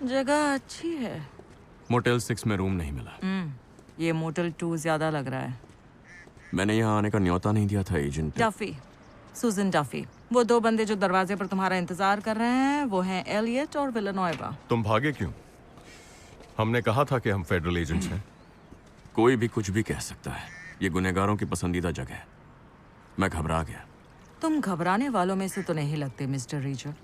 जगह अच्छी है। मोटेल 6 में रूम नहीं मिला। ये मोटेल 2 ज्यादा लग रहा है। मैंने यहाँ आने का न्योता नहीं दिया था एजेंट। डफी, सुजन डफी। वो दो बंदे जो दरवाजे पर तुम्हारा इंतजार कर रहे हैं वो हैं एलियट और विलानोवा। तुम भागे क्यों? हमने कहा था कि हम फेडरल एजेंट्स हैं। कोई भी कुछ भी कह सकता है। ये गुनहगारों की पसंदीदा जगह है। मैं घबरा गया। तुम घबराने वालों में से तो नहीं लगते मिस्टर रीचर।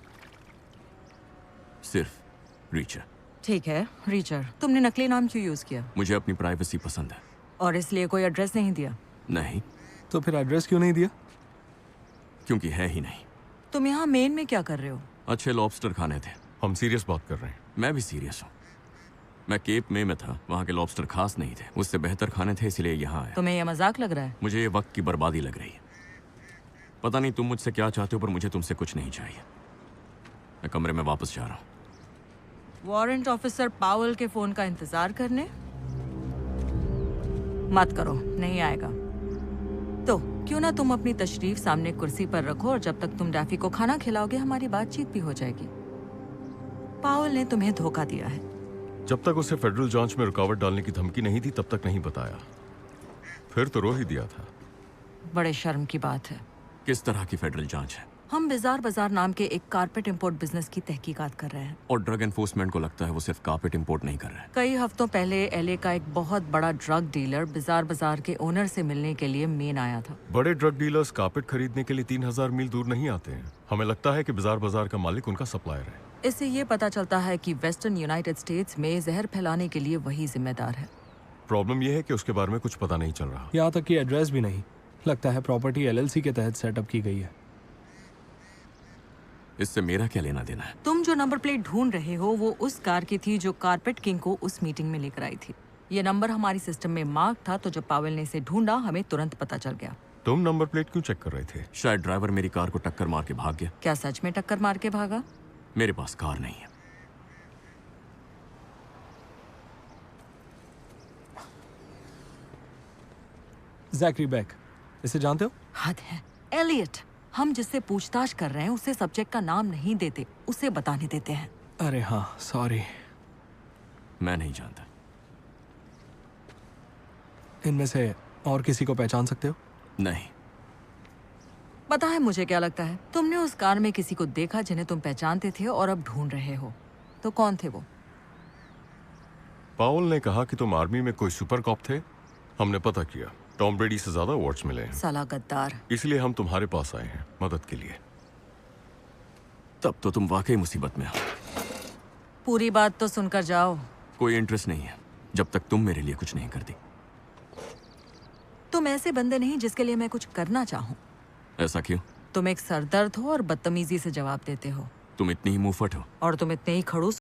सिर्फ रीचर। ठीक है रीचर, तुमने नकली नाम क्यों यूज किया? मुझे अपनी प्राइवेसी पसंद है। और इसलिए कोई एड्रेस नहीं दिया? नहीं, तो फिर एड्रेस क्यों नहीं दिया? क्योंकि है ही नहीं। तुम यहाँ मेन में क्या कर रहे हो? अच्छे लॉबस्टर खाने थे। हम सीरियस बात कर रहे हैं। मैं भी सीरियस हूँ। मैं केप में था, वहाँ के लॉबस्टर खास नहीं थे, उससे बेहतर खाने थे, इसलिए यहाँ आया। तुम्हें यह मजाक लग रहा है? मुझे ये वक्त की बर्बादी लग रही है। पता नहीं तुम मुझसे क्या चाहते हो, पर मुझे तुमसे कुछ नहीं चाहिए। मैं कमरे में वापस जा रहा हूँ। वारंट ऑफिसर पावल के फोन का इंतजार करने? मत करो, नहीं आएगा। तो क्यों ना तुम अपनी तशरीफ सामने कुर्सी पर रखो और जब तक तुम डैफी को खाना खिलाओगे हमारी बातचीत भी हो जाएगी। पावल ने तुम्हें धोखा दिया है। जब तक उसे फेडरल जांच में रुकावट डालने की धमकी नहीं थी तब तक नहीं बताया, फिर तो रो ही दिया था। बड़े शर्म की बात है। किस तरह की फेडरल जांच है? हम बिजार बाजार नाम के एक कारपेट इंपोर्ट बिजनेस की तहकीकात कर रहे हैं। और ड्रग एनफोर्समेंट को लगता है वो सिर्फ कारपेट इंपोर्ट नहीं कर रहा है। कई हफ्तों पहले एलए का एक बहुत बड़ा ड्रग डीलर बिजार बाजार के ओनर से मिलने के लिए मेन आया था। बड़े ड्रग डीलर्स कारपेट खरीदने के लिए 3000 मील दूर नहीं आते हैं। हमें लगता है कि बाजार बाजार का मालिक उनका सप्लायर है। इससे ये पता चलता है कि वेस्टर्न यूनाइटेड स्टेट्स में जहर फैलाने के लिए वही जिम्मेदार है। प्रॉब्लम यह है कि उसके बारे में कुछ पता नहीं चल रहा। यहाँ तक कि एड्रेस भी नहीं। लगता है प्रॉपर्टी एलएलसी के तहत सेटअप की गई है। इससे मेरा क्या लेना देना है? तुम जो नंबर प्लेट ढूंढ रहे हो वो उस कार की थी जो कारपेट किंग को उस मीटिंग में लेकर आई थी। ये नंबर हमारी सिस्टम में मार्क था, तो जब पावेल ने इसे ढूंढा हमें तुरंत पता चल गया। तुम नंबर प्लेट क्यों चेक कर रहे थे? शायद ड्राइवर मेरी कार को टक्कर मार के भाग गया। क्या सच में टक्कर मार के भागा? मेरे पास कार नहीं है। जैकरी बैक, इसे जानते हो? हद है। एलियट, हम जिससे पूछताछ कर रहे हैं उसे सब्जेक्ट का नाम नहीं देते, उसे बताने देते हैं। अरे हाँ, सॉरी। मैं नहीं जानता। इनमें से और किसी को पहचान सकते हो? नहीं। पता है मुझे क्या लगता है? तुमने उस कार में किसी को देखा जिन्हें तुम पहचानते थे और अब ढूंढ रहे हो। तो कौन थे वो? पाउल ने कहा कि तुम आर्मी में कोई सुपर कॉप थे। हमने पता किया, टॉम ब्रेडी से ज्यादा अवार्ड्स मिले हैं। साला गद्दार। इसलिए हम तुम्हारे पास आए हैं मदद के लिए। तब तो तुम वाकई मुसीबत में हो। पूरी बात तो सुनकर जाओ। कोई इंटरेस्ट नहीं है जब तक तुम मेरे लिए कुछ नहीं करती। तुम ऐसे बंदे नहीं जिसके लिए मैं कुछ करना चाहूँ। ऐसा क्यों? तुम एक सरदर्द हो और बदतमीजी से जवाब देते हो। तुम इतनी ही मुंहफट हो। और तुम इतने ही खड़ूस